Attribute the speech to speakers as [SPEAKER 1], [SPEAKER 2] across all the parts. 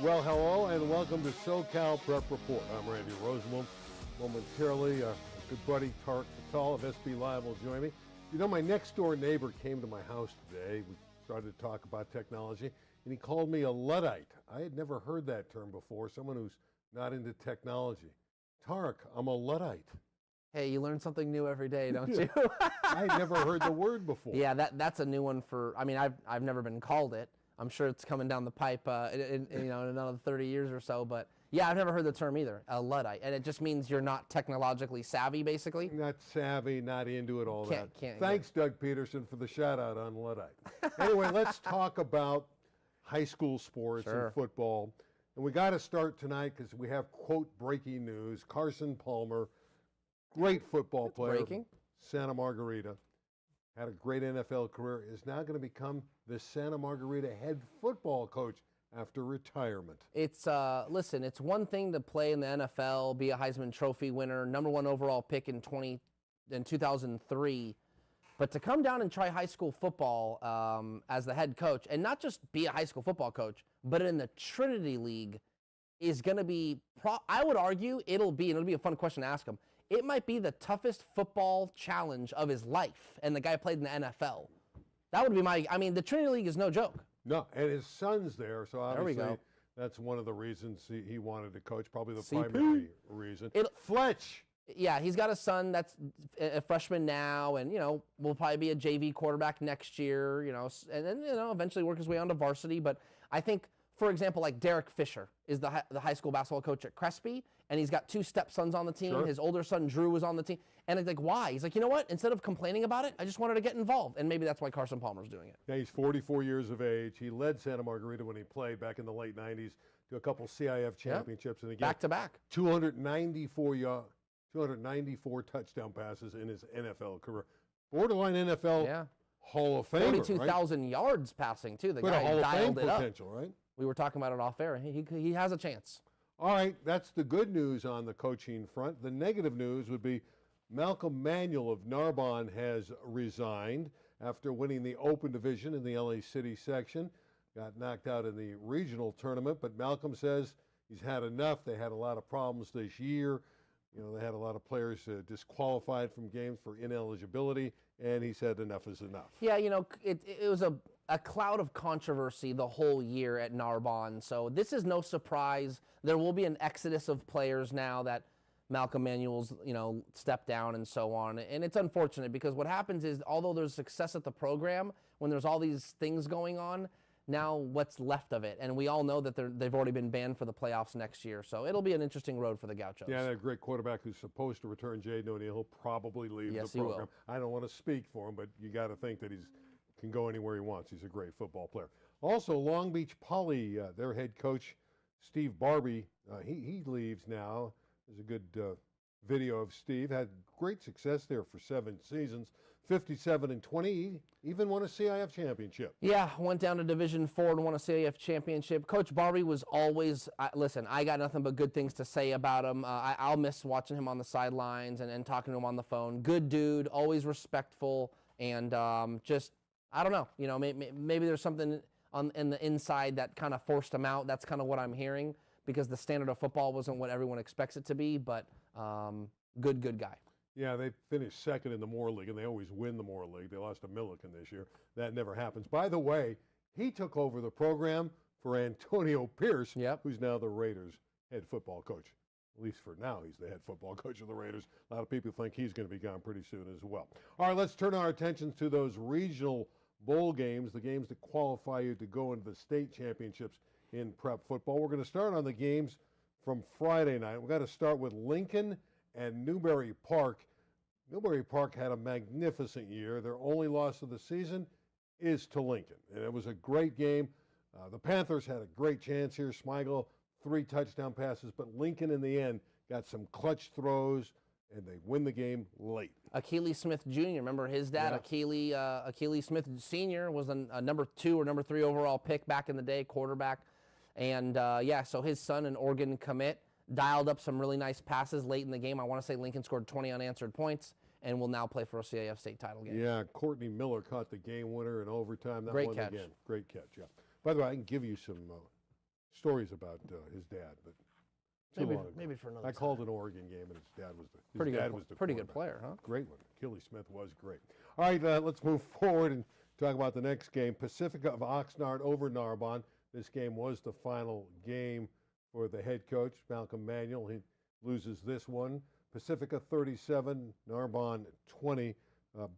[SPEAKER 1] Well, hello and welcome to SoCal Prep Report. I'm Randy Rosenblum. Momentarily, good buddy Tarek of SB Live will join me. You know, my next door neighbor came to my house today. We started to talk about technology, and he called me a Luddite. I had never heard that term before, someone who's not into technology. Tarek, I'm a Luddite.
[SPEAKER 2] Hey, you learn something new every day, don't you?
[SPEAKER 1] I had never heard the word before.
[SPEAKER 2] Yeah, that's a new one for, I mean, I've never been called it. I'm sure it's coming down the pipe in another 30 years or so, but yeah, I've never heard the term either, a Luddite. And it just means you're not technologically savvy, basically.
[SPEAKER 1] Not savvy, not into it, all that.
[SPEAKER 2] Can't
[SPEAKER 1] Thanks, Doug Peterson, for the shout out on Luddite. Anyway, let's talk about high school sports and football. And we got to start tonight because we have, quote, breaking news. Carson Palmer, great football player, Santa Margarita, had a great NFL career, is now going to become the Santa Margarita head football coach after retirement.
[SPEAKER 2] It's, listen, it's one thing to play in the NFL, be a Heisman Trophy winner, #1 overall pick in 2003, but to come down and try high school football as the head coach, and not just be a high school football coach, but in the Trinity League is going to be, I would argue, it'll be a fun question to ask him, it might be the toughest football challenge of his life, and the guy played in the NFL. That would be the Trinity League is no joke.
[SPEAKER 1] No, and his son's there, so obviously that's one of the reasons he wanted to coach, probably the primary reason. Fletch.
[SPEAKER 2] Yeah, he's got a son that's a freshman now, and, will probably be a JV quarterback next year, and then, eventually work his way onto varsity. But I think, for example, like Derek Fisher is the high school basketball coach at Crespi, and he's got 2 stepsons on the team. His older son, Drew, was on the team. And it's like, why? He's like, you know what? Instead of complaining about it, I just wanted to get involved. And maybe that's why Carson Palmer's doing it.
[SPEAKER 1] Yeah, he's 44 years of age. He led Santa Margarita when he played back in the late 90s to a couple CIF championships. And again,
[SPEAKER 2] back-to-back.
[SPEAKER 1] 294 touchdown passes in his NFL career. Borderline NFL Hall of Famer,
[SPEAKER 2] 42,000 yards passing, too. The
[SPEAKER 1] guy
[SPEAKER 2] Hall
[SPEAKER 1] dialed it potential, up. Right?
[SPEAKER 2] We were talking about it off air. He has a chance.
[SPEAKER 1] All right, that's the good news on the coaching front. The negative news would be Malcolm Manuel of Narbonne has resigned after winning the Open Division in the LA City section. Got knocked out in the regional tournament, but Malcolm says he's had enough. They had a lot of problems this year. They had a lot of players disqualified from games for ineligibility, and he said enough is enough.
[SPEAKER 2] Yeah, it was a cloud of controversy the whole year at Narbonne, so this is no surprise. There will be an exodus of players now that Malcolm Manuel's, stepped down and so on, and it's unfortunate because what happens is, although there's success at the program, when there's all these things going on, now what's left of it? And we all know that they've already been banned for the playoffs next year, so it'll be an interesting road for the Gauchos.
[SPEAKER 1] Yeah, that great quarterback who's supposed to return, Jaden O'Neal, he'll probably leave the program.
[SPEAKER 2] He will.
[SPEAKER 1] I don't want to speak for him, but you got to think that he can go anywhere he wants. He's a great football player. Also, Long Beach Poly, their head coach, Steve Barbie, he leaves now. There's a good video of Steve. Had great success there for 7 seasons, 57-20, even won a CIF championship.
[SPEAKER 2] Yeah, went down to Division IV and won a CIF championship. Coach Barbie was always, listen, I got nothing but good things to say about him. I'll miss watching him on the sidelines and talking to him on the phone. Good dude, always respectful, and just, I don't know, maybe there's something in the inside that kind of forced him out. That's kind of what I'm hearing, because the standard of football wasn't what everyone expects it to be, but good guy.
[SPEAKER 1] Yeah, they finished second in the Moore League, and they always win the Moore League. They lost to Milliken this year. That never happens. By the way, he took over the program for Antonio Pierce, who's now the Raiders' head football coach. At least for now, he's the head football coach of the Raiders. A lot of people think he's going to be gone pretty soon as well. All right, let's turn our attention to those regional bowl games, the games that qualify you to go into the state championships in prep football. We're going to start on the games from Friday night. We've got to start with Lincoln and Newbury Park. Newbury Park had a magnificent year. Their only loss of the season is to Lincoln, and it was a great game. The Panthers had a great chance here. Smigel, 3 touchdown passes, but Lincoln in the end got some clutch throws, and they win the game late.
[SPEAKER 2] Achilles Smith Jr., remember his dad? Achilles Smith Sr. was a number 2 or number 3 overall pick back in the day, quarterback. And, so his son, an Oregon commit, dialed up some really nice passes late in the game. I want to say Lincoln scored 20 unanswered points and will now play for a CIF State title game.
[SPEAKER 1] Yeah, Courtney Miller caught the game winner in overtime. That
[SPEAKER 2] Great
[SPEAKER 1] one
[SPEAKER 2] catch.
[SPEAKER 1] Again. Great catch, yeah. By the way, I can give you some stories about his dad, but
[SPEAKER 2] maybe for another
[SPEAKER 1] I
[SPEAKER 2] time.
[SPEAKER 1] called an Oregon game, and his dad was the
[SPEAKER 2] pretty good player, huh?
[SPEAKER 1] Great one. Achilles Smith was great. All right, let's move forward and talk about the next game. Pacifica of Oxnard over Narbonne. This game was the final game for the head coach, Malcolm Manuel. He loses this one. Pacifica 37, Narbonne 20.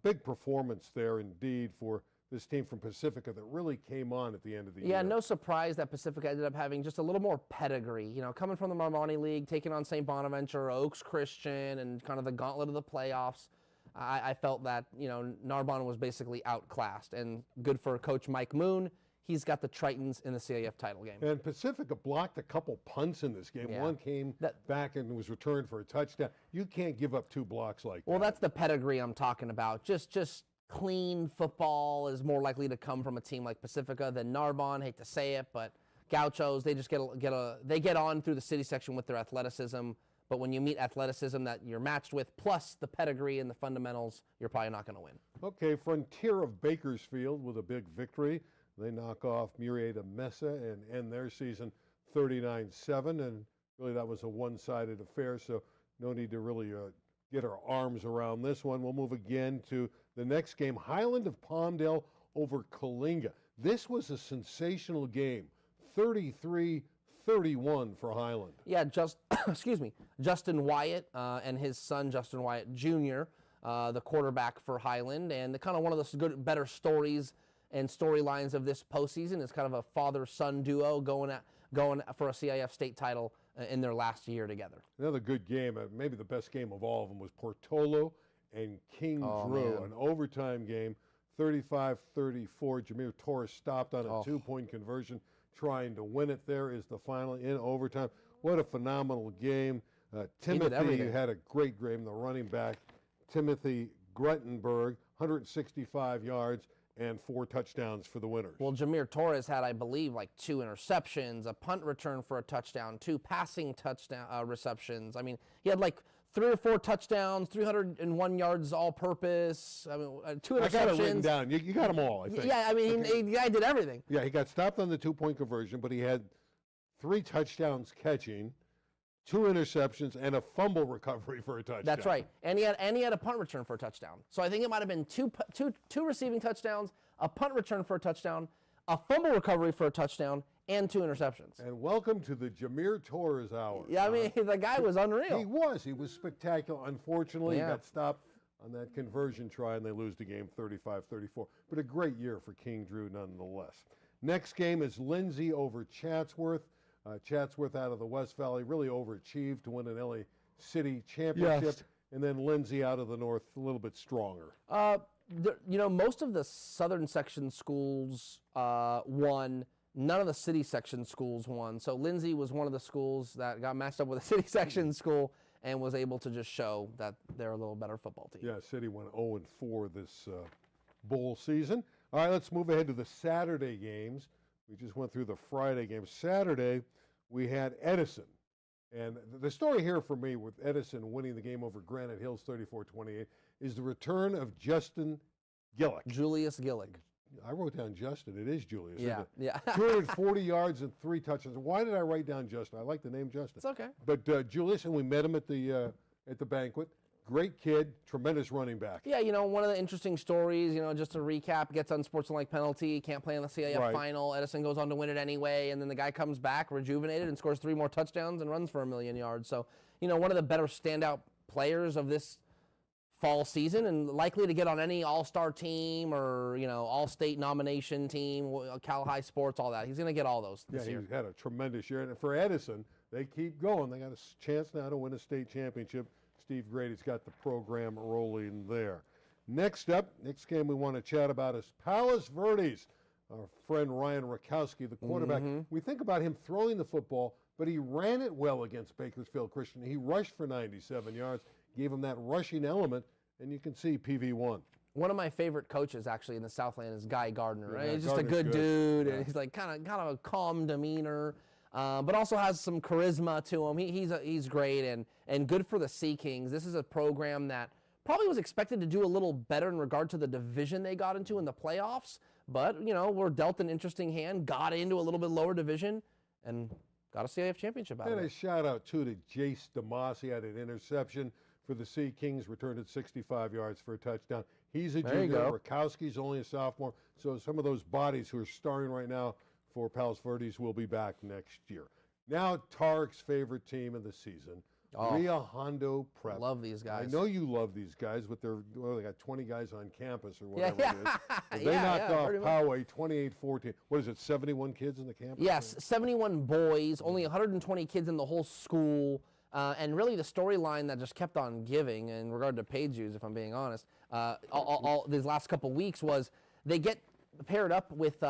[SPEAKER 1] Big performance there indeed for this team from Pacifica that really came on at the end of the year.
[SPEAKER 2] Yeah, no surprise that Pacifica ended up having just a little more pedigree. You know, coming from the Marmoni League, taking on St. Bonaventure, Oaks Christian, and kind of the gauntlet of the playoffs. I felt that, you know, Narbonne was basically outclassed, and good for Coach Mike Moon. He's got the Tritons in the CIF title game.
[SPEAKER 1] And Pacifica blocked a couple punts in this game.
[SPEAKER 2] Yeah.
[SPEAKER 1] One came back and was returned for a touchdown. You can't give up 2 blocks like that.
[SPEAKER 2] Well, that's the pedigree I'm talking about. Just clean football is more likely to come from a team like Pacifica than Narbonne. Hate to say it, but Gauchos, they just get on through the city section with their athleticism. But when you meet athleticism that you're matched with, plus the pedigree and the fundamentals, you're probably not going to win.
[SPEAKER 1] Okay, Frontier of Bakersfield with a big victory. They knock off Murrieta Mesa and end their season 39-7. And really that was a one-sided affair, so no need to really get our arms around this one. We'll move again to the next game, Highland of Palmdale over Coalinga. This was a sensational game, 33-31 for Highland.
[SPEAKER 2] Yeah, Justin Wyatt and his son, Justin Wyatt Jr., the quarterback for Highland, and kind of one of the better stories and storylines of this postseason is kind of a father-son duo going for a CIF state title in their last year together.
[SPEAKER 1] Another good game, maybe the best game of all of them, was Portola and King Drew, an overtime game, 35-34. Jameer Torres stopped on a 2-point conversion, trying to win it. There is the final in overtime. What a phenomenal game. Timothy had a great game, the running back, Timothy Gruttenberg, 165 yards and 4 touchdowns for the winners.
[SPEAKER 2] Well, Jameer Torres had, I believe, like 2 interceptions, a punt return for a touchdown, 2 passing touchdown receptions. I mean, he had like 3 or 4 touchdowns, 301 yards all-purpose. I mean, 2 interceptions. I got it written
[SPEAKER 1] down. You got them all, I think.
[SPEAKER 2] Yeah, I mean, the guy did everything.
[SPEAKER 1] Yeah, he got stopped on the 2-point conversion, but he had 3 touchdowns catching, 2 interceptions, and a fumble recovery for a touchdown.
[SPEAKER 2] That's right, and he had a punt return for a touchdown. So I think it might have been two receiving touchdowns, a punt return for a touchdown, a fumble recovery for a touchdown, and 2 interceptions.
[SPEAKER 1] And welcome to the Jameer Torres hour.
[SPEAKER 2] Yeah, I mean, the guy was unreal.
[SPEAKER 1] He was spectacular. Unfortunately, he got stopped on that conversion try, and they lose the game 35-34. But a great year for King Drew nonetheless. Next game is Lindsay over Chatsworth. Chatsworth out of the West Valley really overachieved to win an LA City Championship.
[SPEAKER 2] Yes.
[SPEAKER 1] And then Lindsay out of the North a little bit stronger.
[SPEAKER 2] You know, most of the southern section schools won. None of the city section schools won. So Lindsay was one of the schools that got matched up with a city section school and was able to just show that they're a little better football team.
[SPEAKER 1] Yeah, City went 0-4 this bowl season. All right, let's move ahead to the Saturday games. We just went through the Friday games. Saturday, we had Edison. And the story here for me with Edison winning the game over Granite Hills 34-28 is the return of Justin Gillick.
[SPEAKER 2] Julius Gillick.
[SPEAKER 1] I wrote down Justin. It is Julius.
[SPEAKER 2] Yeah, yeah.
[SPEAKER 1] 240 yards and 3 touchdowns. Why did I write down Justin? I like the name Justin.
[SPEAKER 2] It's okay.
[SPEAKER 1] But Julius, and we met him at the banquet. Great kid, tremendous running back.
[SPEAKER 2] Yeah, you know, one of the interesting stories, you know, just to recap, gets unsportsmanlike penalty, can't play in the CIF final. Edison goes on to win it anyway, and then the guy comes back rejuvenated and scores 3 more touchdowns and runs for 1 million yards. So, you know, one of the better standout players of this fall season and likely to get on any all-star team or, you know, all-state nomination team, Cal High Sports, all that. He's going to get all those this year.
[SPEAKER 1] He's had a tremendous year. And for Edison, they keep going. They got a chance now to win a state championship. Steve Grady's got the program rolling there. Next up, next game we want to chat about is Palos Verdes. Our friend Ryan Rakowski, the quarterback. We think about him throwing the football, but he ran it well against Bakersfield Christian. He rushed for 97 yards, gave him that rushing element, and you can see PV won.
[SPEAKER 2] One of my favorite coaches actually in the Southland is Guy Gardner. Right?
[SPEAKER 1] Yeah,
[SPEAKER 2] He's just a good dude, and he's like kind of a calm demeanor. But also has some charisma to him. He's great and good for the Sea Kings. This is a program that probably was expected to do a little better in regard to the division they got into in the playoffs. But, you know, were dealt an interesting hand, got into a little bit lower division, and got a CIF championship out of
[SPEAKER 1] And
[SPEAKER 2] it.
[SPEAKER 1] a shout-out, too, to Jace DeMoss. He had an interception for the Sea Kings, returned it 65 yards for a touchdown. He's a
[SPEAKER 2] There you
[SPEAKER 1] junior.
[SPEAKER 2] go.
[SPEAKER 1] Rakowski's only a sophomore. So some of those bodies who are starring right now for Palos Verdes will be back next year. Now, Tarek's favorite team of the season, Rio Hondo Prep.
[SPEAKER 2] Love these guys.
[SPEAKER 1] I know you love these guys, but they got 20 guys on campus or whatever
[SPEAKER 2] Yeah.
[SPEAKER 1] it is. But they knocked off Poway 28-14. What is it, 71 kids in the campus?
[SPEAKER 2] Yes, 71 boys, only 120 kids in the whole school. And really the storyline that just kept on giving in regard to page views, if I'm being honest, all these last couple weeks was they get paired up with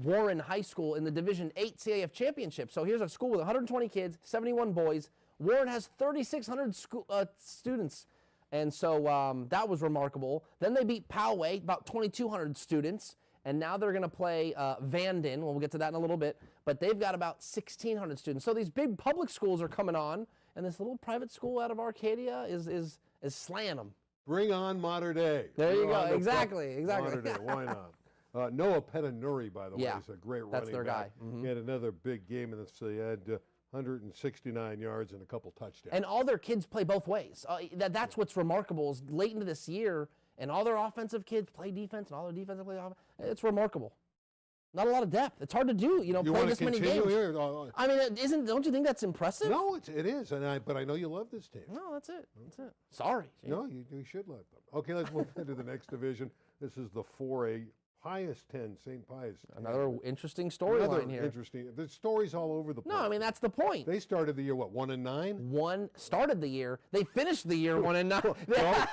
[SPEAKER 2] Warren High School in the Division 8 CIF Championship. So here's a school with 120 kids, 71 boys. Warren has 3,600 students. And so that was remarkable. Then they beat Poway, about 2,200 students. And now they're going to play Vanden. We'll get to that in a little bit. But they've got about 1,600 students. So these big public schools are coming on. And this little private school out of Arcadia is slaying them.
[SPEAKER 1] Bring on Mater Dei.
[SPEAKER 2] There you go. Exactly.
[SPEAKER 1] Mater Dei. Why not? Noah Petanuri, by the way, is a great running back.
[SPEAKER 2] That's their guy. Mm-hmm.
[SPEAKER 1] He had another big game, and so he had 169 yards and a couple touchdowns.
[SPEAKER 2] And all their kids play both ways. That's what's remarkable is late into this year, and all their offensive kids play defense, and all their defensive play offense. It's remarkable. Not a lot of depth. It's hard to do, play this many games.
[SPEAKER 1] Here?
[SPEAKER 2] I mean, don't you think that's impressive?
[SPEAKER 1] No, it is, but I know you love this team.
[SPEAKER 2] No, that's it. Sorry.
[SPEAKER 1] No, you should love them. Okay, let's move into the next division. This is the 4A. Pius 10, St. Pius 10.
[SPEAKER 2] Another interesting storyline here.
[SPEAKER 1] Interesting. There's stories all over the place.
[SPEAKER 2] No, I mean, that's the point.
[SPEAKER 1] They started the year, what, 1-9?
[SPEAKER 2] Started the year. They finished the year 1-9.
[SPEAKER 1] Well,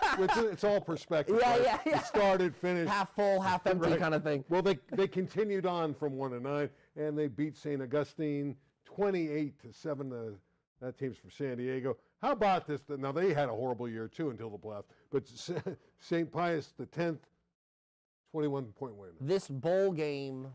[SPEAKER 1] it's all perspective.
[SPEAKER 2] Yeah.
[SPEAKER 1] It started, finished.
[SPEAKER 2] Half full, half empty kind of thing.
[SPEAKER 1] Well, they continued on from 1-9, and they beat St. Augustine 28-7. That team's from San Diego. How about this? Now, they had a horrible year, too, until the playoffs. But St. Pius, the 10th, 21-point win.
[SPEAKER 2] This bowl game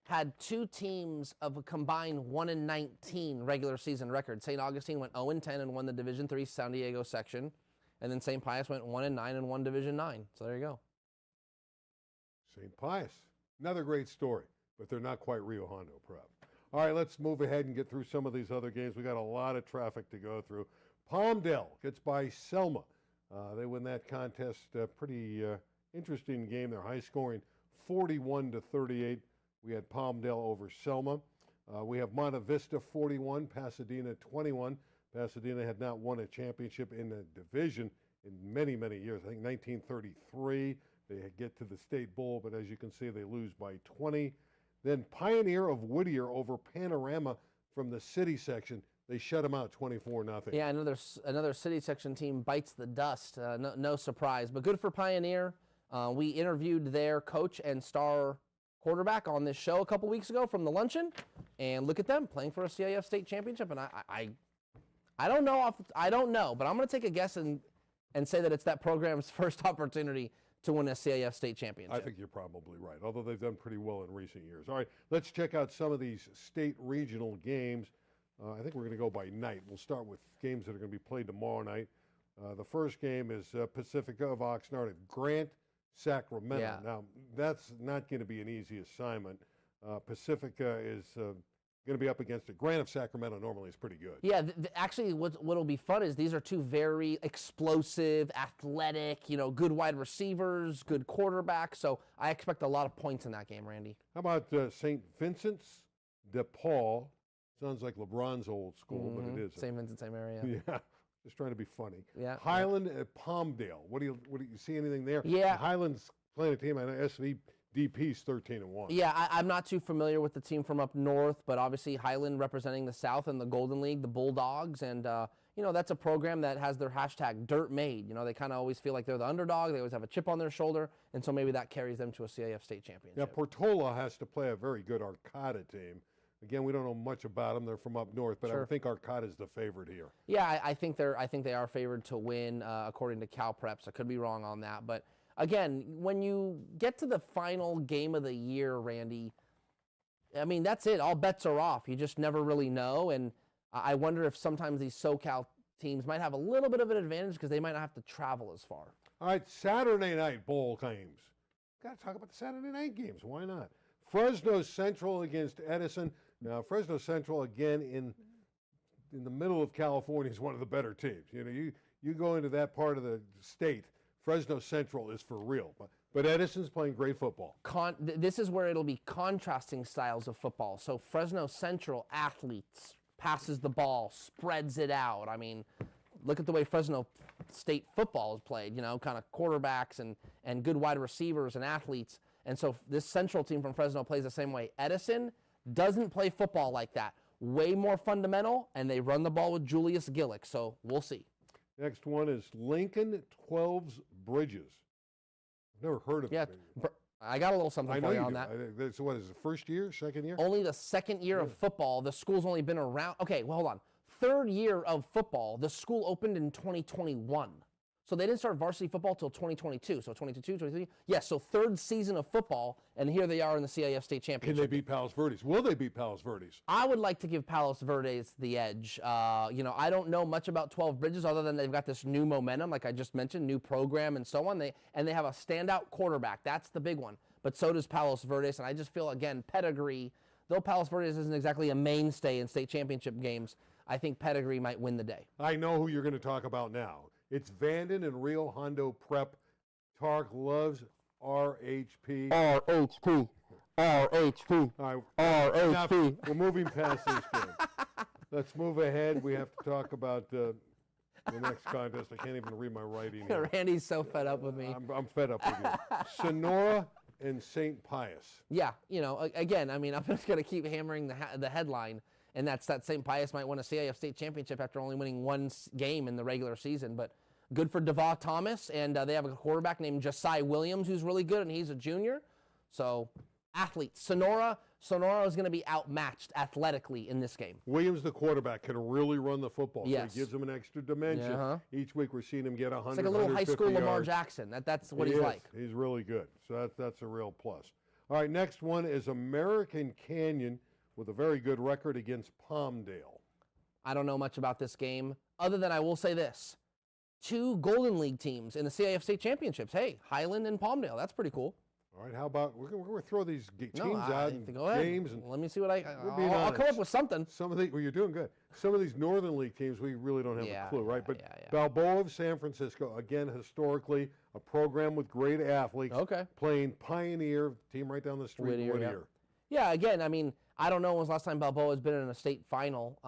[SPEAKER 2] had two teams of a combined 1-19 regular season record. St. Augustine went 0-10 and won the Division III San Diego section, and then St. Pius went 1-9 and won Division 9. So there you go.
[SPEAKER 1] St. Pius, another great story, but they're not quite Rio Hondo Prep. All right, let's move ahead and get through some of these other games. We got a lot of traffic to go through. Palmdale gets by Selma. They win that contest. Pretty interesting game. They're high scoring, 41-38. We had Palmdale over Selma. We have Monte Vista 41, Pasadena 21. Pasadena had not won a championship in the division in many, many years. I think 1933. They get to the State Bowl, but as you can see, they lose by 20. Then Pioneer of Whittier over Panorama from the city section. They shut them out 24-0.
[SPEAKER 2] Yeah, another city section team bites the dust. No surprise, but good for Pioneer. We interviewed their coach and star quarterback on this show a couple weeks ago from the luncheon, and look at them playing for a CIF State Championship. And I don't know, but I'm going to take a guess and say that it's that program's first opportunity to win a CIF State Championship.
[SPEAKER 1] I think you're probably right, although they've done pretty well in recent years. All right, let's check out some of these state regional games. I think we're going to go by night. We'll start with games that are going to be played tomorrow night. The first game is Pacifica of Oxnard at Grant, Sacramento.
[SPEAKER 2] Yeah.
[SPEAKER 1] Now, that's not going to be an easy assignment. Pacifica is going to be up against it. Grant of Sacramento normally is pretty good.
[SPEAKER 2] Yeah, actually, what'll be fun is these are two very explosive, athletic, good wide receivers, good quarterbacks. So I expect a lot of points in that game, Randy.
[SPEAKER 1] How about St. Vincent's de Paul? Sounds like LeBron's old school, but it isn't.
[SPEAKER 2] St. Vincent, same area.
[SPEAKER 1] Yeah. Just trying to be funny.
[SPEAKER 2] Yeah.
[SPEAKER 1] Highland at Palmdale. What do you see anything there?
[SPEAKER 2] Yeah.
[SPEAKER 1] Highland's playing a team. I know SVDP's 13-1.
[SPEAKER 2] Yeah, I'm not too familiar with the team from up north, but obviously Highland representing the South and the Golden League, the Bulldogs, and that's a program that has their hashtag Dirt Made. They kind of always feel like they're the underdog. They always have a chip on their shoulder, and so maybe that carries them to a CIF State Championship.
[SPEAKER 1] Yeah, Portola has to play a very good Arcata team. Again, we don't know much about them. They're from up north, but I think Arcata is the favorite here.
[SPEAKER 2] Yeah, I think they are favored to win according to Cal Preps. I could be wrong on that, but again, when you get to the final game of the year, Randy, I mean that's it. All bets are off. You just never really know, and I wonder if sometimes these SoCal teams might have a little bit of an advantage because they might not have to travel as far.
[SPEAKER 1] All right, Saturday night bowl games. Got to talk about the Saturday night games. Why not? Fresno Central against Edison. Now, Fresno Central, again, in the middle of California, is one of the better teams. You know, you go into that part of the state, Fresno Central is for real. But Edison's playing great football.
[SPEAKER 2] This is where it'll be contrasting styles of football. So Fresno Central athletes, passes the ball, spreads it out. I mean, look at the way Fresno State football is played, you know, kind of quarterbacks and good wide receivers and athletes. And so this Central team from Fresno plays the same way. Edison doesn't play football like that. Way more fundamental, and they run the ball with Julius Gillick, so we'll see.
[SPEAKER 1] Next one is Lincoln 12's Bridges. I've never heard of it.
[SPEAKER 2] I got a little something for you on that.
[SPEAKER 1] So what is it, first year, second year?
[SPEAKER 2] Only the second year of football. The school's only been around. Okay, well, hold on. Third year of football, the school opened in 2021. So they didn't start varsity football till 2022. So 2022, 2023. Yes, so third season of football, and here they are in the CIF State Championship.
[SPEAKER 1] Can they beat Palos Verdes? Will they beat Palos Verdes?
[SPEAKER 2] I would like to give Palos Verdes the edge. You know, I don't know much about 12 Bridges other than they've got this new momentum, like I just mentioned, new program and so on. They have a standout quarterback. That's the big one. But so does Palos Verdes, and I just feel, again, pedigree. Though Palos Verdes isn't exactly a mainstay in state championship games, I think pedigree might win the day.
[SPEAKER 1] I know who you're going to talk about now. It's Vanden and Rio Hondo Prep. Tarek loves RHP.
[SPEAKER 2] RHP. RHP.
[SPEAKER 1] All right,
[SPEAKER 2] RHP.
[SPEAKER 1] we're moving past this game. Let's move ahead. We have to talk about the next contest. I can't even read my writing here.
[SPEAKER 2] Randy's so fed up with me.
[SPEAKER 1] I'm fed up with you. Sonora and St. Pius.
[SPEAKER 2] Yeah, you know, again, I mean, I'm just going to keep hammering the headline, and that's that St. Pius might win a CIF State Championship after only winning one game in the regular season. But good for Devaugh Thomas, and they have a quarterback named Josiah Williams who's really good, and he's a junior. So, athletes. Sonora is going to be outmatched athletically in this game.
[SPEAKER 1] Williams, the quarterback, can really run the football.
[SPEAKER 2] Yes.
[SPEAKER 1] So he gives him an extra dimension.
[SPEAKER 2] Yeah,
[SPEAKER 1] Each week we're seeing him get 100,
[SPEAKER 2] It's like a little high school Lamar
[SPEAKER 1] yards.
[SPEAKER 2] Jackson. That's what he's like.
[SPEAKER 1] He's really good. So that's a real plus. All right, next one is American Canyon with a very good record against Palmdale.
[SPEAKER 2] I don't know much about this game, other than I will say this. 2 Golden League teams in the CIF State Championships. Hey, Highland and Palmdale. That's pretty cool.
[SPEAKER 1] All right, how about we're going to throw these teams out and
[SPEAKER 2] go ahead.
[SPEAKER 1] games. And
[SPEAKER 2] let me see what I'll come up with something.
[SPEAKER 1] Well, you're doing good. Some of these Northern League teams, we really don't have a clue, right? But Balboa of San Francisco, again, historically, a program with great athletes.
[SPEAKER 2] Okay.
[SPEAKER 1] Playing Pioneer, team right down the street, Whittier.
[SPEAKER 2] Yeah, again, I mean, I don't know when was the last time Balboa has been in a state final.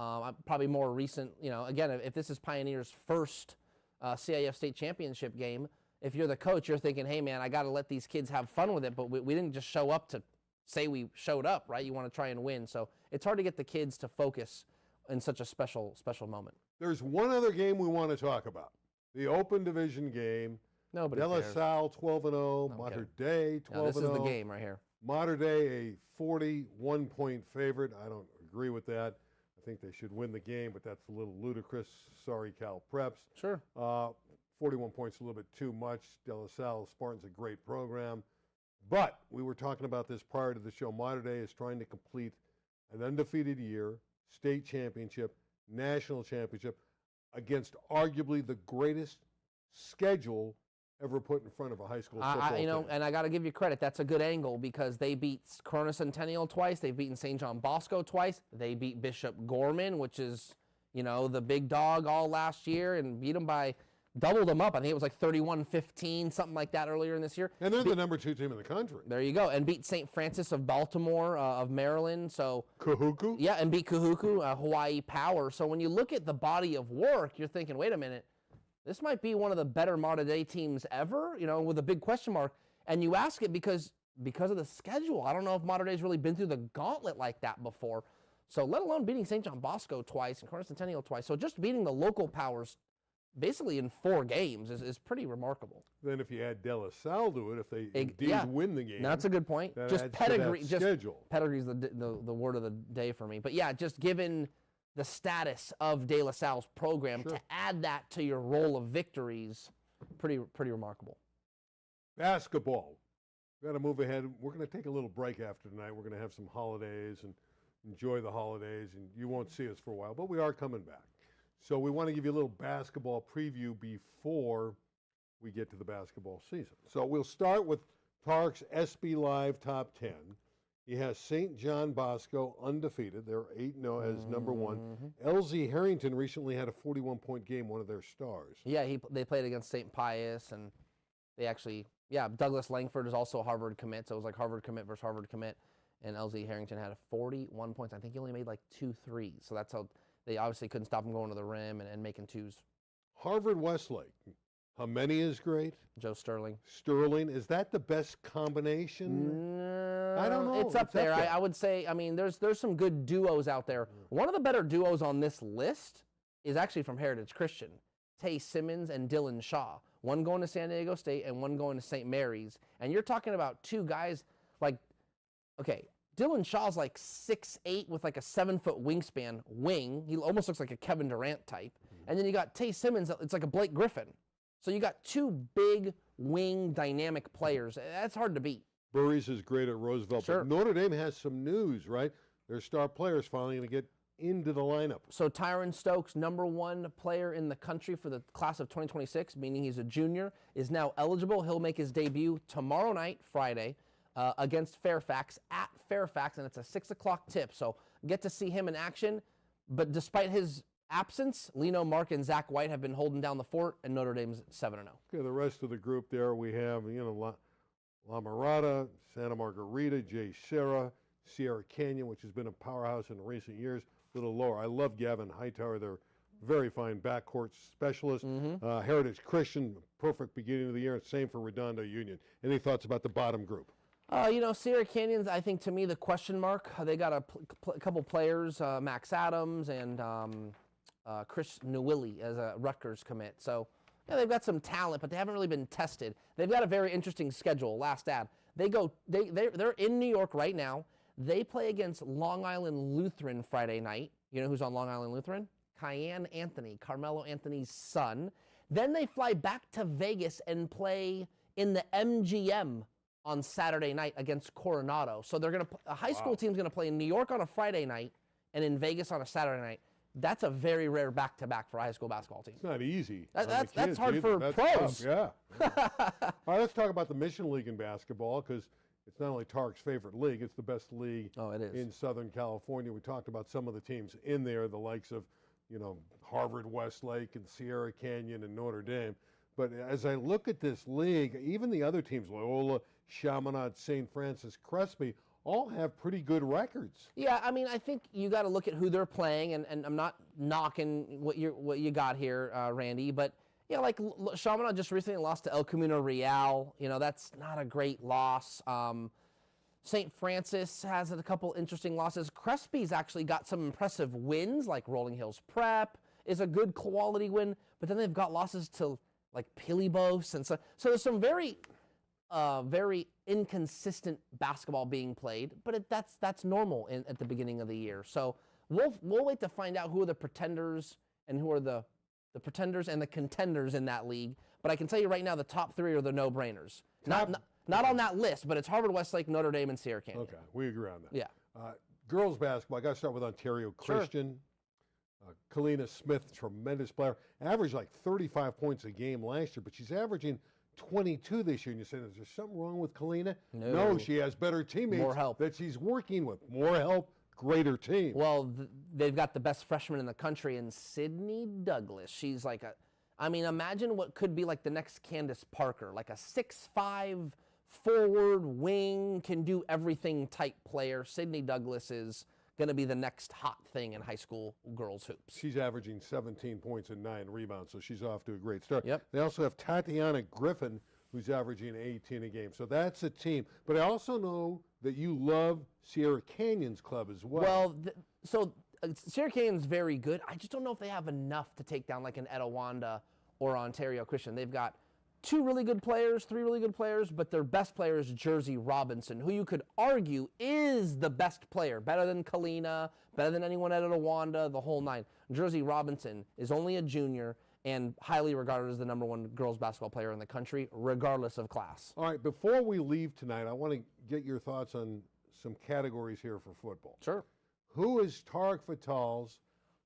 [SPEAKER 2] Probably more recent. You know, again, if this is Pioneer's first CIF State Championship game, if you're the coach, you're thinking, hey, man, I got to let these kids have fun with it. But we didn't just show up to say we showed up, right? You want to try and win. So it's hard to get the kids to focus in such a special moment.
[SPEAKER 1] There's one other game we want to talk about. The Open Division game.
[SPEAKER 2] Nobody
[SPEAKER 1] De La
[SPEAKER 2] cares.
[SPEAKER 1] Salle 12-0. Mater Dei 12-0.
[SPEAKER 2] This is the game right here.
[SPEAKER 1] Mater Dei a 41-point favorite. I don't agree with that. I think they should win the game, but that's a little ludicrous. Sorry, Cal Preps.
[SPEAKER 2] Sure.
[SPEAKER 1] 41 points a little bit too much. De La Salle Spartans a great program. But we were talking about this prior to the show. Mater Dei is trying to complete an undefeated year, state championship, national championship, against arguably the greatest schedule ever put in front of a high school football team.
[SPEAKER 2] And I got to give you credit. That's a good angle because they beat Corona Centennial twice. They've beaten St. John Bosco twice. They beat Bishop Gorman, which is, you know, the big dog all last year, and beat them by, doubled them up. I think it was like 31-15, something like that earlier in this year.
[SPEAKER 1] And they're the number 2 team in the country.
[SPEAKER 2] There you go. And beat St. Francis of Baltimore, of Maryland. So
[SPEAKER 1] Kahuku?
[SPEAKER 2] Yeah, and beat Kahuku, Hawaii Power. So when you look at the body of work, you're thinking, wait a minute, this might be one of the better Mater Dei teams ever, you know, with a big question mark. And you ask it because of the schedule. I don't know if Mater Dei's really been through the gauntlet like that before. So let alone beating St. John Bosco twice and Corona Centennial twice. So just beating the local powers basically in 4 games is pretty remarkable.
[SPEAKER 1] Then if you add De La Salle to it, if they indeed win the game.
[SPEAKER 2] That's a good point. Just pedigree. Pedigree is the word of the day for me. But yeah, just given the status of De La Salle's program, to add that to your roll of victories, pretty remarkable.
[SPEAKER 1] Basketball. We've got to move ahead. We're going to take a little break after tonight. We're going to have some holidays and enjoy the holidays, and you won't see us for a while, but we are coming back. So we want to give you a little basketball preview before we get to the basketball season. So we'll start with Tarek's SB Live Top 10. He has St. John Bosco undefeated. They're 8-0 as number one. LZ Harrington recently had a 41-point game, one of their stars.
[SPEAKER 2] Yeah, they played against St. Pius, and they actually, Douglas Langford is also a Harvard commit, so it was like Harvard commit versus Harvard commit, and LZ Harrington had 41 points. I think he only made like 2 threes, so that's how they obviously couldn't stop him going to the rim and making twos.
[SPEAKER 1] Harvard Westlake. Hameni is great.
[SPEAKER 2] Joe Sterling.
[SPEAKER 1] Sterling. Is that the best combination? I don't know.
[SPEAKER 2] It's up there. I would say, I mean, there's some good duos out there. One of the better duos on this list is actually from Heritage Christian. Tay Simmons and Dylan Shaw. One going to San Diego State and one going to St. Mary's. And you're talking about two guys like, okay, Dylan Shaw's like 6'8" with like a 7-foot wingspan wing. He almost looks like a Kevin Durant type. And then you got Tay Simmons, it's like a Blake Griffin. So you got two big wing dynamic players. That's hard to beat.
[SPEAKER 1] Burries is great at Roosevelt.
[SPEAKER 2] Sure.
[SPEAKER 1] But Notre Dame has some news, right? Their star players finally going to get into the lineup.
[SPEAKER 2] So Tyron Stokes, #1 player in the country for the class of 2026, meaning he's a junior, is now eligible. He'll make his debut tomorrow night, Friday, against Fairfax at Fairfax, and it's a 6 o'clock tip. So get to see him in action. But despite his absence, Lino Mark and Zach White have been holding down the fort, and Notre Dame's 7-0.
[SPEAKER 1] Okay, the rest of the group there, we have, La Mirada, Santa Margarita, Jay Serra, Sierra Canyon, which has been a powerhouse in recent years, a little lower. I love Gavin Hightower. They're very fine backcourt specialist. Heritage Christian, perfect beginning of the year. Same for Redondo Union. Any thoughts about the bottom group?
[SPEAKER 2] Sierra Canyon's, I think, to me, the question mark. They got a couple players, Max Adams and Chris Newilly as a Rutgers commit. So, yeah, they've got some talent, but they haven't really been tested. They've got a very interesting schedule. Last ad. They're in New York right now. They play against Long Island Lutheran Friday night. You know who's on Long Island Lutheran? Cayenne Anthony, Carmelo Anthony's son. Then they fly back to Vegas and play in the MGM on Saturday night against Coronado. So they're a high school team's gonna play in New York on a Friday night and in Vegas on a Saturday night. That's a very rare back-to-back for a high school basketball team.
[SPEAKER 1] It's not easy.
[SPEAKER 2] That's hard for pros.
[SPEAKER 1] Tough, yeah. All right, let's talk about the Mission League in basketball, because it's not only Tarek's favorite league, it's the best league in Southern California. We talked about some of the teams in there, the likes of, Harvard Westlake and Sierra Canyon and Notre Dame. But as I look at this league, even the other teams, Loyola, Chaminade, St. Francis, Crespi, all have pretty good records.
[SPEAKER 2] Yeah, I mean, I think you got to look at who they're playing, and I'm not knocking what you got here, Randy, but like Chaminade just recently lost to El Camino Real. That's not a great loss. St. Francis has a couple interesting losses. Crespi's actually got some impressive wins, like Rolling Hills Prep is a good quality win, but then they've got losses to like Pilibos, and so there's some very inconsistent basketball being played, but that's normal at the beginning of the year. So we'll wait to find out who are the pretenders and who are the pretenders and the contenders in that league. But I can tell you right now, the top 3 are the no-brainers. Not on that list, but it's Harvard Westlake, Notre Dame, and Sierra Canyon.
[SPEAKER 1] Okay, we agree on that.
[SPEAKER 2] Yeah.
[SPEAKER 1] Girls basketball, I got to start with Ontario Christian. Kalina Smith, tremendous player, averaged like 35 points a game last year, but she's averaging 22 this year. And you said, is there something wrong with Kalina? No, she has better teammates.
[SPEAKER 2] More help.
[SPEAKER 1] That she's working with. More help, greater team.
[SPEAKER 2] Well, they've got the best freshman in the country in Sydney Douglas. She's like imagine what could be like the next Candace Parker, like a 6'5", forward, wing, can do everything type player. Sydney Douglas is going to be the next hot thing in high school girls hoops.
[SPEAKER 1] She's averaging 17 points and 9 rebounds, so she's off to a great start.
[SPEAKER 2] Yep.
[SPEAKER 1] They also have Tatiana Griffin, who's averaging 18 a game. So that's a team. But I also know that you love Sierra Canyon's club as well.
[SPEAKER 2] Well, Sierra Canyon's very good. I just don't know if they have enough to take down like an Etiwanda or Ontario Christian. They've got 2 really good players, 3 really good players, but their best player is Jersey Robinson, who you could argue is the best player, better than Kalina, better than anyone at Etiwanda, the whole 9. Jersey Robinson is only a junior and highly regarded as the #1 girls basketball player in the country, regardless of class.
[SPEAKER 1] All right, before we leave tonight, I want to get your thoughts on some categories here for football.
[SPEAKER 2] Sure.
[SPEAKER 1] Who is Tarek Fatal's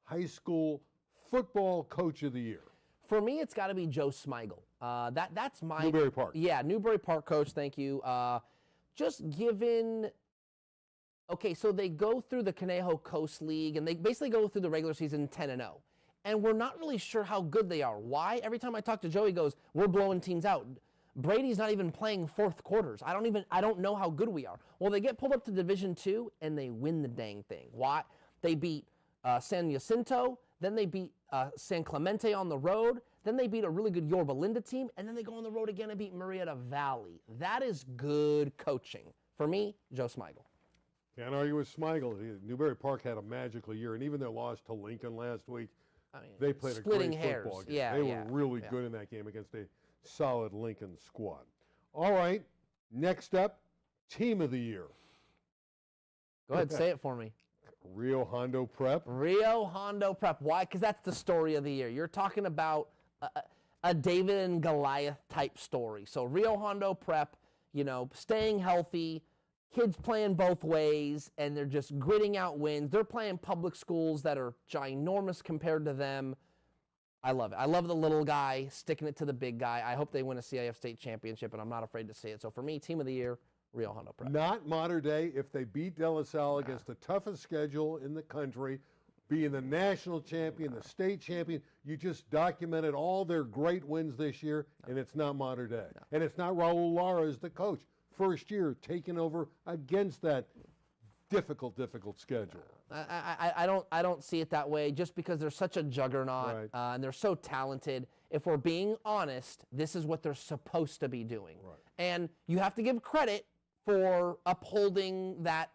[SPEAKER 1] high school football coach of the year?
[SPEAKER 2] For me, it's got to be Joe Smigel. That's my
[SPEAKER 1] Newbury Park.
[SPEAKER 2] Yeah, Newbury Park coach. Thank you. Just given Okay, so they go through the Conejo Coast League, and they basically go through the regular season 10-0. And we're not really sure how good they are. Why? Every time I talk to Joe, he goes, we're blowing teams out. Brady's not even playing fourth quarters. I don't know how good we are. Well, they get pulled up to Division II, and they win the dang thing. Why? They beat San Jacinto, then they beat San Clemente on the road, then they beat a really good Yorba Linda team, and then they go on the road again and beat Marietta Valley. That is good coaching. For me, Joe Smigel.
[SPEAKER 1] Can't argue with Smigel. Newberry Park had a magical year, and even their loss to Lincoln last week, they played a great football game.
[SPEAKER 2] Yeah,
[SPEAKER 1] they were really good in that game against a solid Lincoln squad. All right, next up, Team of the Year.
[SPEAKER 2] Go ahead, say it for me.
[SPEAKER 1] Rio Hondo Prep.
[SPEAKER 2] Rio Hondo Prep. Why? Because that's the story of the year. You're talking about a David and Goliath type story. So Rio Hondo Prep, staying healthy, kids playing both ways, and they're just gritting out wins. They're playing public schools that are ginormous compared to them. I love it. I love the little guy sticking it to the big guy. I hope they win a CIF State Championship, and I'm not afraid to say it. So for me, Team of the Year, Rio Hondo Prep.
[SPEAKER 1] Not Mater Dei. If they beat De La Salle against the toughest schedule in the country, being the national champion, the state champion, you just documented all their great wins this year, and it's not Mater Dei. No. And it's not Raul Lara as the coach. First year taking over against that difficult schedule.
[SPEAKER 2] I don't see it that way, just because they're such a juggernaut, and they're so talented. If we're being honest, this is what they're supposed to be doing.
[SPEAKER 1] Right.
[SPEAKER 2] And you have to give credit for upholding that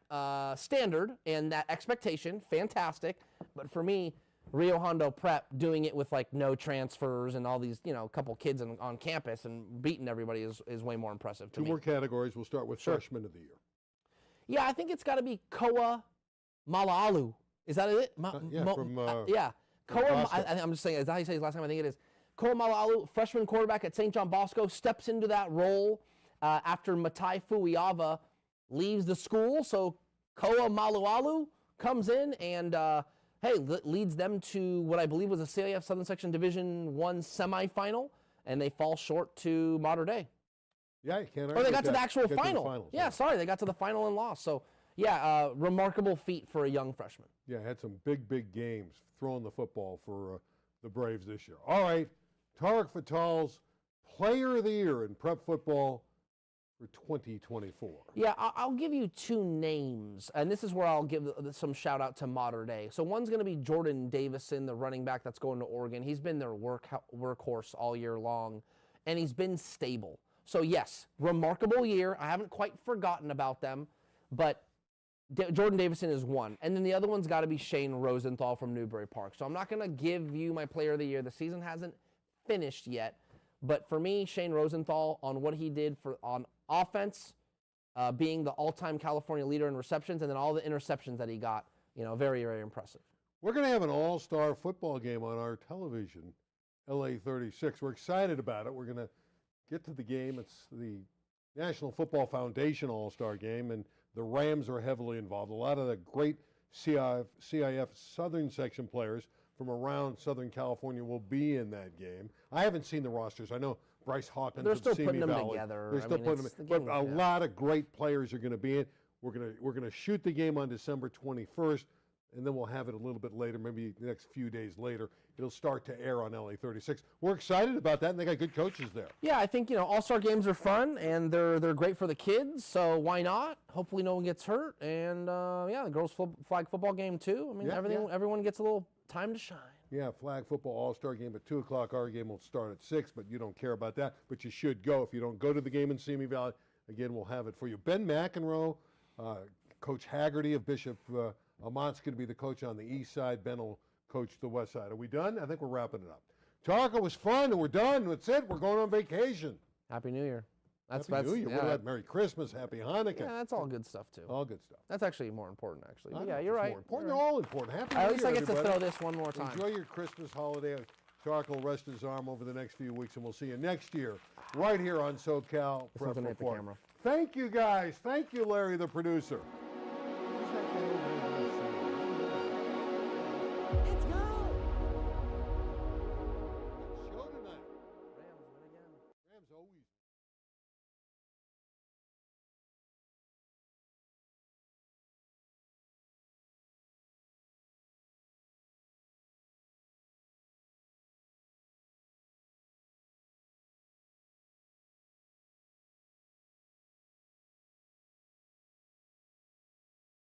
[SPEAKER 2] standard and that expectation. Fantastic. But for me, Rio Hondo Prep doing it with no transfers and all these, couple kids on campus and beating everybody is way more impressive to me.
[SPEAKER 1] Two more categories. We'll start with Freshman of the Year.
[SPEAKER 2] Yeah, I think it's got to be Koa Mala'alu. Is that it? Koa. I'm just saying, is that how you say his last name? I think it is. Koa Mala'alu, freshman quarterback at St. John Bosco, steps into that role after Matai Fuiava leaves the school. So Koa Mala'alu comes in and leads them to what I believe was a CIF Southern Section Division I semifinal, and they fall short to Mater Dei.
[SPEAKER 1] Yeah, you can't.
[SPEAKER 2] Or they got to the actual final. They got to the final and lost. So, remarkable feat for a young freshman. Yeah,
[SPEAKER 1] had some big games throwing the football for the Braves this year. All right, Tarek Fatal's Player of the Year in prep football for 2024.
[SPEAKER 2] Yeah, I'll give you two names, and this is where I'll give some shout out to Mater Dei. So one's going to be Jordan Davison, the running back that's going to Oregon. He's been their workhorse all year long, and he's been stable. So yes, remarkable year. I haven't quite forgotten about them, but Jordan Davison is one. And then the other one's got to be Shane Rosenthal from Newberry Park. So I'm not going to give you my Player of the Year. The season hasn't finished yet. But for me, Shane Rosenthal, on what he did on offense, being the all-time California leader in receptions, and then all the interceptions that he got, very, very impressive.
[SPEAKER 1] We're going to have an all-star football game on our television, LA 36. We're excited about it. We're going to get to the game. It's the National Football Foundation All-Star Game, and the Rams are heavily involved. A lot of the great CIF Southern Section players from around Southern California will be in that game. I haven't seen the rosters. I know Bryce Hawkins
[SPEAKER 2] of Simi
[SPEAKER 1] Valley.
[SPEAKER 2] They're still putting them together.
[SPEAKER 1] They're still putting them in. But a lot of great players are going to be in. We're going to shoot the game on December 21st, and then we'll have it a little bit later, maybe the next few days later. It'll start to air on LA 36. We're excited about that, and they got good coaches there.
[SPEAKER 2] Yeah, I think, all-star games are fun, and they're great for the kids, so why not? Hopefully no one gets hurt, and, the girls' flag football game, too. I mean, everyone gets a little time to shine.
[SPEAKER 1] Yeah, flag football all-star game at 2 o'clock. Our game will start at 6, but you don't care about that. But you should go. If you don't go to the game in Simi Valley, again, we'll have it for you. Ben McEnroe, Coach Haggerty of Bishop Amont's going to be the coach on the east side. Ben will coach the west side. Are we done? I think we're wrapping it up. Tarek, was fun, and we're done. That's it. We're going on vacation.
[SPEAKER 2] Happy New Year.
[SPEAKER 1] Happy New Year. Yeah. Merry Christmas. Happy Hanukkah.
[SPEAKER 2] Yeah, that's all good stuff, too.
[SPEAKER 1] All good stuff.
[SPEAKER 2] That's actually more important, actually. But yeah, you're right.
[SPEAKER 1] More important. They're all important. Happy New
[SPEAKER 2] Year,
[SPEAKER 1] At
[SPEAKER 2] least I get to throw this one more time.
[SPEAKER 1] Enjoy your Christmas holiday. Tarek will rest his arm over the next few weeks, and we'll see you next year right here on SoCal Prep Report. Thank you, guys. Thank you, Larry, the producer. It's good.